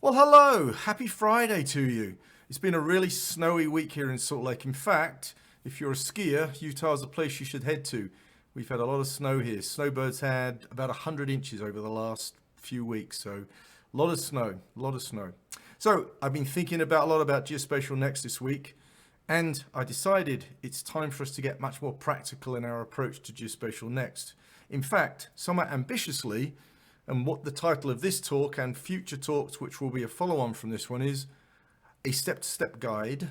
Well, hello, happy Friday to you. It's been a really snowy week here in Salt Lake. In fact, if you're a skier, Utah's a place you should head to. We've had a lot of snow here. Snowbirds had about 100 inches over the last few weeks, so a lot of snow, a lot of snow. So I've been thinking a lot about Geospatial-Next this week, and I decided it's time for us to get much more practical in our approach to Geospatial-Next. In fact, somewhat ambitiously, and what the title of this talk and future talks, which will be a follow-on from this one, is a step-to-step guide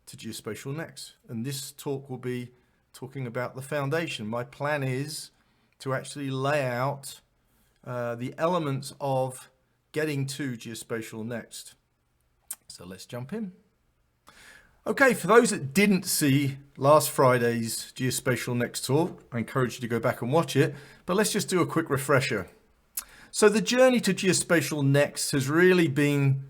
to Geospatial-Next. And this talk will be talking about the foundation. My plan is to actually lay out the elements of getting to Geospatial-Next. So let's jump in. Okay, for those that didn't see last Friday's Geospatial-Next talk, I encourage you to go back and watch it, but let's just do a quick refresher. So the journey to Geospatial-Next has really been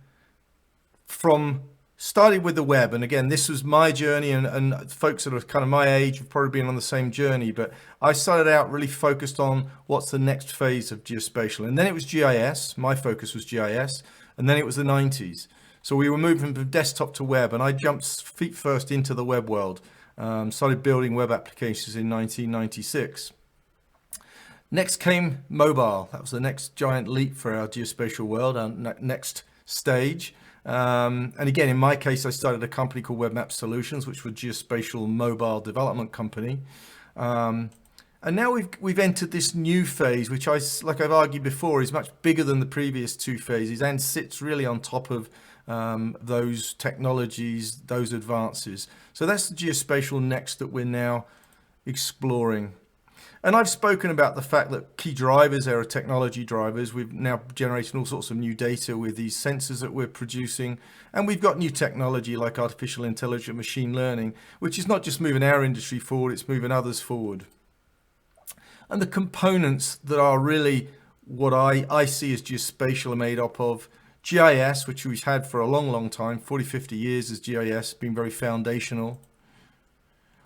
from starting with the web. And again, this was my journey, and folks that are kind of my age have probably been on the same journey. But I started out really focused on what's the next phase of geospatial. And then it was GIS. My focus was GIS. And then it was the 90s. So we were moving from desktop to web. And I jumped feet first into the web world. Started building web applications in 1996. Next came mobile. That was the next giant leap for our geospatial world, our next stage. And again, in my case, I started a company called Web Map Solutions, which was a geospatial mobile development company. And now we've entered this new phase, which like I've argued before, is much bigger than the previous two phases and sits really on top of those technologies, those advances. So that's the Geospatial-Next that we're now exploring. And I've spoken about the fact that key drivers there are technology drivers. We've now generated all sorts of new data with these sensors that we're producing. And we've got new technology like artificial intelligence, machine learning, which is not just moving our industry forward, it's moving others forward. And the components that are really what I see as geospatial are made up of GIS, which we've had for a long, long time, 40, 50 years as GIS, been very foundational.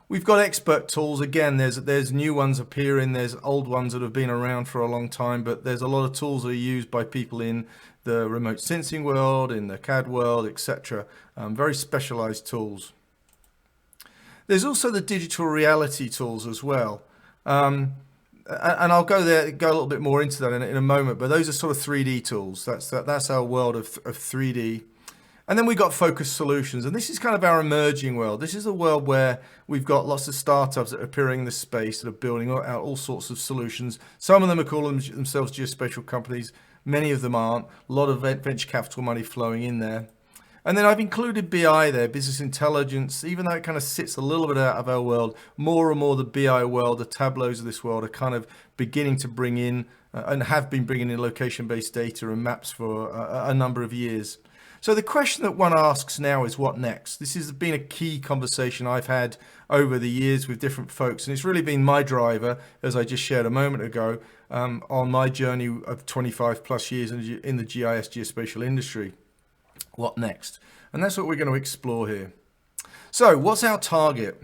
We've got expert tools. Again, there's new ones appearing, there's old ones that have been around for a long time, but there's a lot of tools that are used by people in the remote sensing world, in the CAD world, etc. Very specialized tools. There's also the digital reality tools as well. And I'll go a little bit more into that in a moment, but those are sort of 3D tools. That's our world of 3D. And then we've got focused solutions, and this is kind of our emerging world. This is a world where we've got lots of startups that are appearing in this space that are building out all sorts of solutions. Some of them are calling themselves geospatial companies. Many of them aren't. A lot of venture capital money flowing in there. And then I've included BI there, business intelligence, even though it kind of sits a little bit out of our world. More and more the BI world, the Tableaus of this world are kind of beginning to bring in and have been bringing in location-based data and maps for a number of years. So the question that one asks now is what next? This has been a key conversation I've had over the years with different folks, and it's really been my driver, as I just shared a moment ago, on my journey of 25 plus years in the GIS geospatial industry. What next? And that's what we're going to explore here. So what's our target?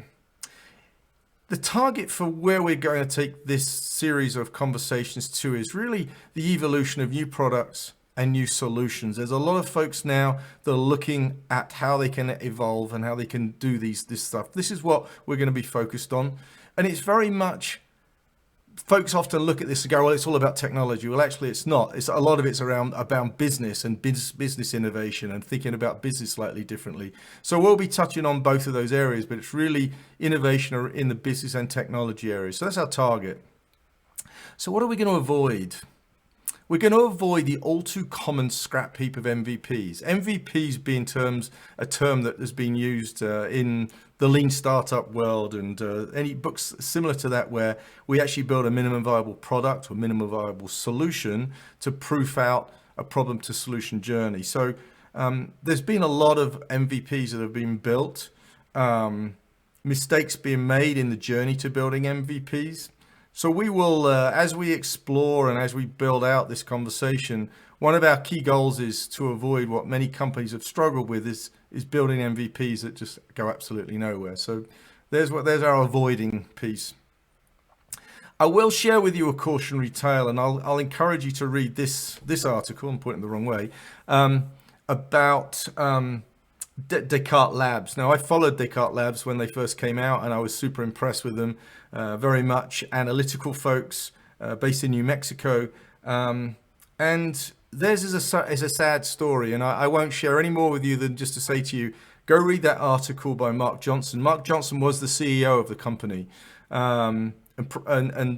The target for where we're going to take this series of conversations to is really the evolution of new products and new solutions. There's a lot of folks now that are looking at how they can evolve and how they can do this stuff. This is what we're going to be focused on. And it's very much, folks often look at this and go, well, it's all about technology. Well, actually, it's not. A lot of it's about business and business innovation and thinking about business slightly differently. So we'll be touching on both of those areas, but it's really innovation in the business and technology areas. So that's our target. So what are we going to avoid? We're going to avoid the all too common scrap heap of MVPs. MVPs being a term that has been used in the lean startup world and any books similar to that, where we actually build a minimum viable product or minimum viable solution to proof out a problem to solution journey. So there's been a lot of MVPs that have been built, mistakes being made in the journey to building MVPs. So we will, as we explore and as we build out this conversation, one of our key goals is to avoid what many companies have struggled with is building MVPs that just go absolutely nowhere. So there's our avoiding piece. I will share with you a cautionary tale, and I'll encourage you to read this article. I'm pointing the wrong way, about Descartes Labs. Now, I followed Descartes Labs when they first came out, and I was super impressed with them. Very much analytical folks based in New Mexico, and theirs is a sad story, and I won't share any more with you than just to say to you, go read that article by Mark Johnson. Mark Johnson was the CEO of the company. And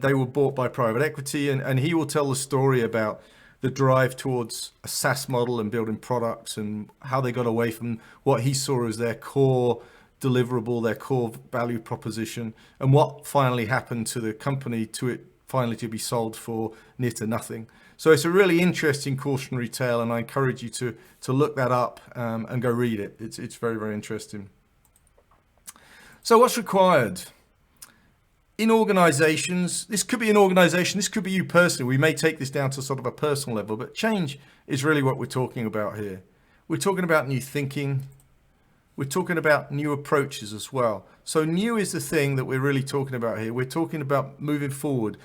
they were bought by private equity, and he will tell the story about the drive towards a SaaS model and building products and how they got away from what he saw as their core deliverable, their core value proposition, and what finally happened to the company to it finally to be sold for near to nothing. So it's a really interesting cautionary tale, and I encourage you to look that up and go read it. It's very, very interesting. So what's required? In organizations, this could be an organization, this could be you personally. We may take this down to sort of a personal level, but change is really what we're talking about here. We're talking about new thinking. We're talking about new approaches as well. So new is the thing that we're really talking about here. We're talking about moving forward,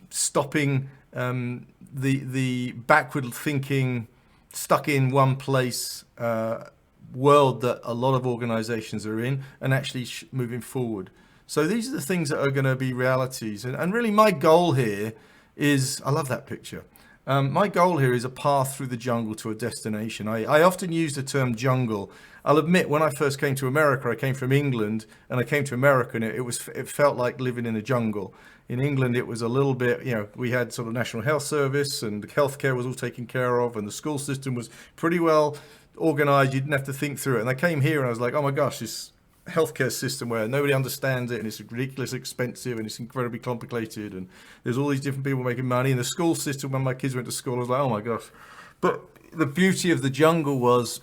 stopping the backward thinking, stuck in one place world that a lot of organizations are in, and actually moving forward. So these are the things that are going to be realities. And really my goal here is, I love that picture. My goal here is a path through the jungle to a destination. I often use the term jungle. I'll admit, when I first came to America, I came from England, and I came to America, and it felt like living in a jungle. In England, it was a little bit, we had sort of National Health Service, and the healthcare was all taken care of, and the school system was pretty well organized. You didn't have to think through it. And I came here and I was like, oh my gosh, this healthcare system where nobody understands it, and it's ridiculously expensive, and it's incredibly complicated, and there's all these different people making money. And the school system, when my kids went to school, I was like, oh my gosh. But the beauty of the jungle was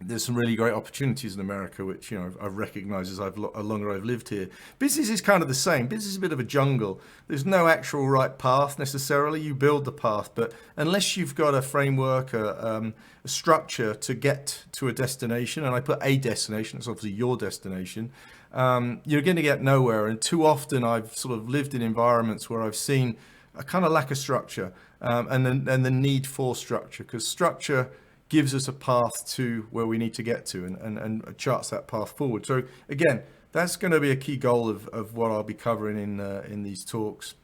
there's some really great opportunities in America, which I've recognized as longer I've lived here. Business is kind of the same. Business is a bit of a jungle. There's no actual right path necessarily. You build the path, but unless you've got a framework, a structure to get to a destination, and I put a destination, it's obviously your destination, you're going to get nowhere. And too often I've sort of lived in environments where I've seen a kind of lack of structure, and the need for structure, because structure gives us a path to where we need to get to, and charts that path forward. So again, that's going to be a key goal of what I'll be covering in these talks.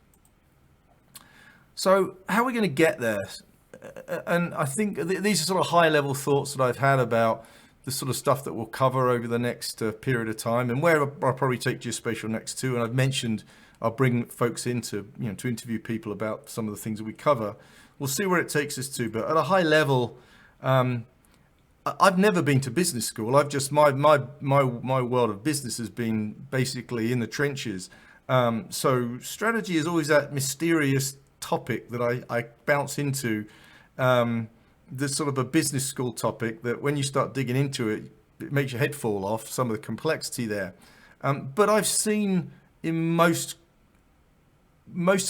So how are we going to get there? And I think these are sort of high level thoughts that I've had about the sort of stuff that we'll cover over the next period of time, and where I'll probably take Geospatial-Next to. And I've mentioned I'll bring folks in to interview people about some of the things that we cover. We'll see where it takes us to, but at a high level, I've never been to business school. I've just my world of business has been basically in the trenches. So strategy is always that mysterious topic that I bounce into. There's sort of a business school topic that when you start digging into it, it makes your head fall off, some of the complexity there. But I've seen in most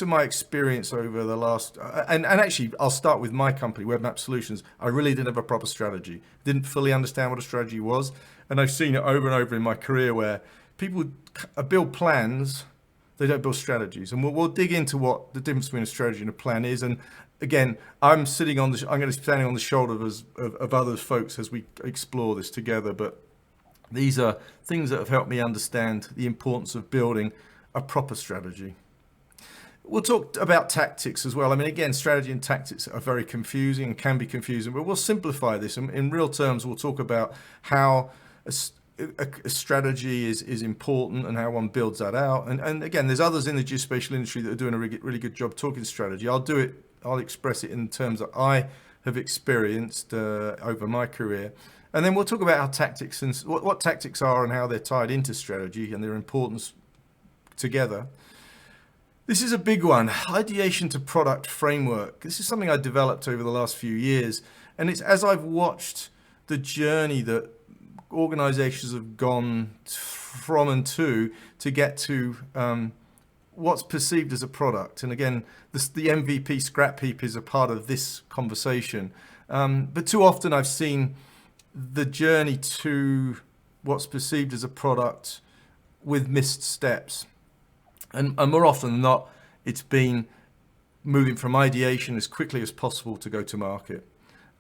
of my experience over the last, and actually I'll start with my company, WebMap Solutions. I really didn't have a proper strategy, didn't fully understand what a strategy was. And I've seen it over and over in my career where people build plans, they don't build strategies. And we'll dig into what the difference between a strategy and a plan is. And again, I'm going to be standing on the shoulders of other folks as we explore this together. But these are things that have helped me understand the importance of building a proper strategy. We'll talk about tactics as well. I mean, again, strategy and tactics are very confusing and can be confusing, but we'll simplify this. In real terms, we'll talk about how a strategy is important and how one builds that out. And again, there's others in the geospatial industry that are doing a really good job talking strategy. I'll express it in terms that I have experienced over my career. And then we'll talk about how tactics and what tactics are and how they're tied into strategy and their importance together. This is a big one, ideation to product framework. This is something I developed over the last few years. And it's as I've watched the journey that organizations have gone from and to get to what's perceived as a product. And again, the MVP scrap heap is a part of this conversation. But too often I've seen the journey to what's perceived as a product with missed steps. And more often than not, it's been moving from ideation as quickly as possible to go to market.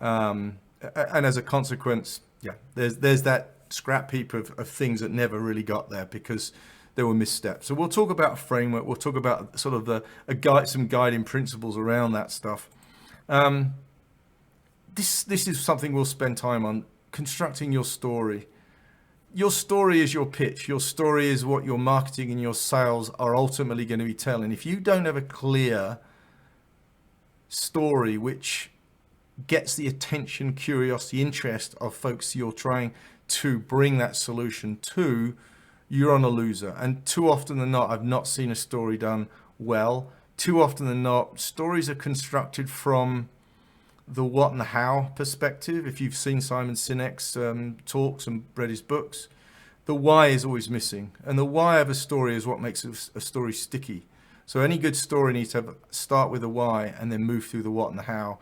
And as a consequence, yeah, there's that scrap heap of things that never really got there because there were missteps. So we'll talk about a framework. We'll talk about sort of some guiding principles around that stuff. This is something we'll spend time on, constructing your story. Your story is your pitch. Your story is what your marketing and your sales are ultimately going to be telling. If you don't have a clear story which gets the attention, curiosity, interest of folks you're trying to bring that solution to, you're on a loser. And too often than not, I've not seen a story done well. Too often than not, stories are constructed from the what and the how perspective. If you've seen Simon Sinek's talks and read his books, the why is always missing. And the why of a story is what makes a story sticky. So any good story needs to start with the why and then move through the what and the how.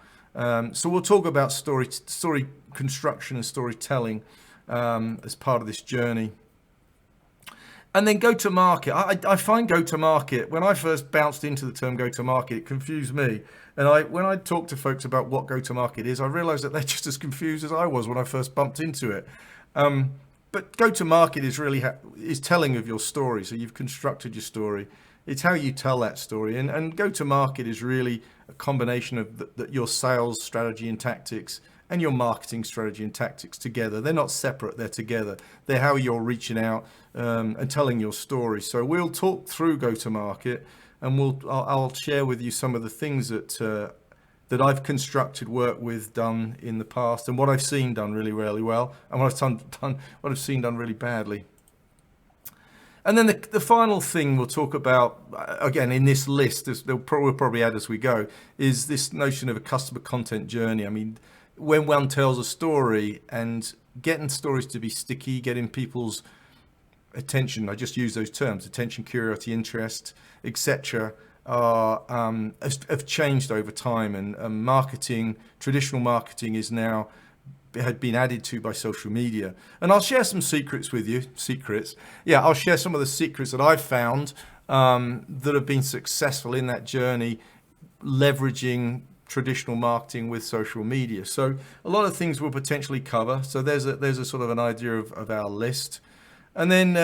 So we'll talk about story construction and storytelling as part of this journey. And then go to market. I find go to market, when I first bounced into the term go to market, it confused me. And when I talk to folks about what go to market is, I realized that they're just as confused as I was when I first bumped into it. But go to market is really is telling of your story. So you've constructed your story. It's how you tell that story. And go to market is really a combination of your sales strategy and tactics and your marketing strategy and tactics together. They're not separate, they're together. They're how you're reaching out and telling your story. So we'll talk through go-to-market, and I'll share with you some of the things that I've constructed, worked with, done in the past, and what I've seen done really, really well, and what I've seen done really badly. And then the final thing we'll talk about, again, in this list, we'll probably add as we go, is this notion of a customer content journey. I mean, when one tells a story and getting stories to be sticky, getting people's attention, I just use those terms, attention, curiosity, interest, etc., have changed over time. And marketing, traditional marketing is now had been added to by social media. And I'll share some secrets with you. I'll share some of the secrets that I've found that have been successful in that journey, leveraging traditional marketing with social media. So a lot of things we'll potentially cover. So there's a sort of an idea of our list. And then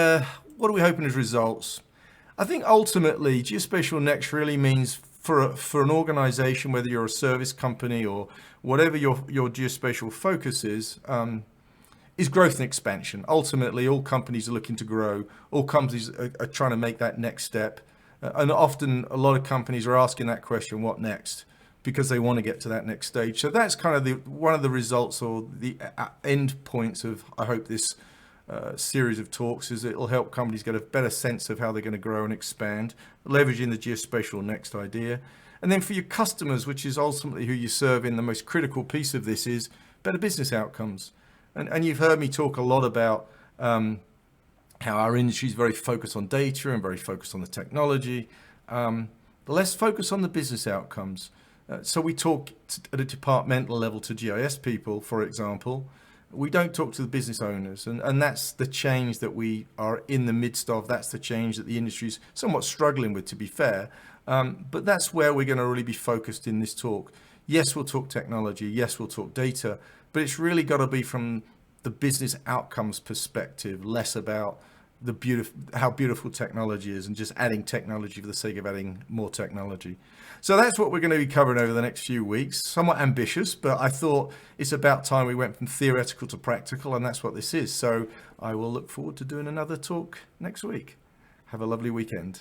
what are we hoping as results? I think ultimately Geospatial-Next really means for an organization, whether you're a service company or whatever your geospatial focus is growth and expansion. Ultimately, all companies are looking to grow. All companies are trying to make that next step. And often a lot of companies are asking that question, what next? Because they want to get to that next stage. So that's kind of one of the results or the end points of, I hope, this series of talks, is it'll help companies get a better sense of how they're going to grow and expand, leveraging the Geospatial-Next idea. And then for your customers, which is ultimately who you serve in, the most critical piece of this is better business outcomes. And you've heard me talk a lot about how our industry is very focused on data and very focused on the technology. But let's focus on the business outcomes. So we talk at a departmental level to GIS people, for example. We don't talk to the business owners, and that's the change that we are in the midst of. That's the change that the industry's somewhat struggling with, to be fair. But that's where we're going to really be focused in this talk. Yes, we'll talk technology. Yes, we'll talk data, but it's really got to be from the business outcomes perspective, less about how beautiful technology is and just adding technology for the sake of adding more technology. So that's what we're going to be covering over the next few weeks. Somewhat ambitious, but I thought it's about time we went from theoretical to practical, and that's what this is. So I will look forward to doing another talk next week. Have a lovely weekend.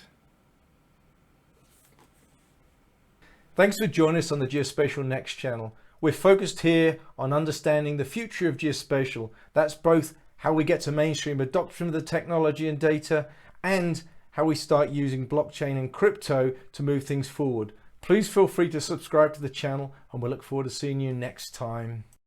Thanks for joining us on the Geospatial-Next channel. We're focused here on understanding the future of geospatial. That's both how we get to mainstream adoption of the technology and data, and how we start using blockchain and crypto to move things forward. Please feel free to subscribe to the channel, and we look forward to seeing you next time.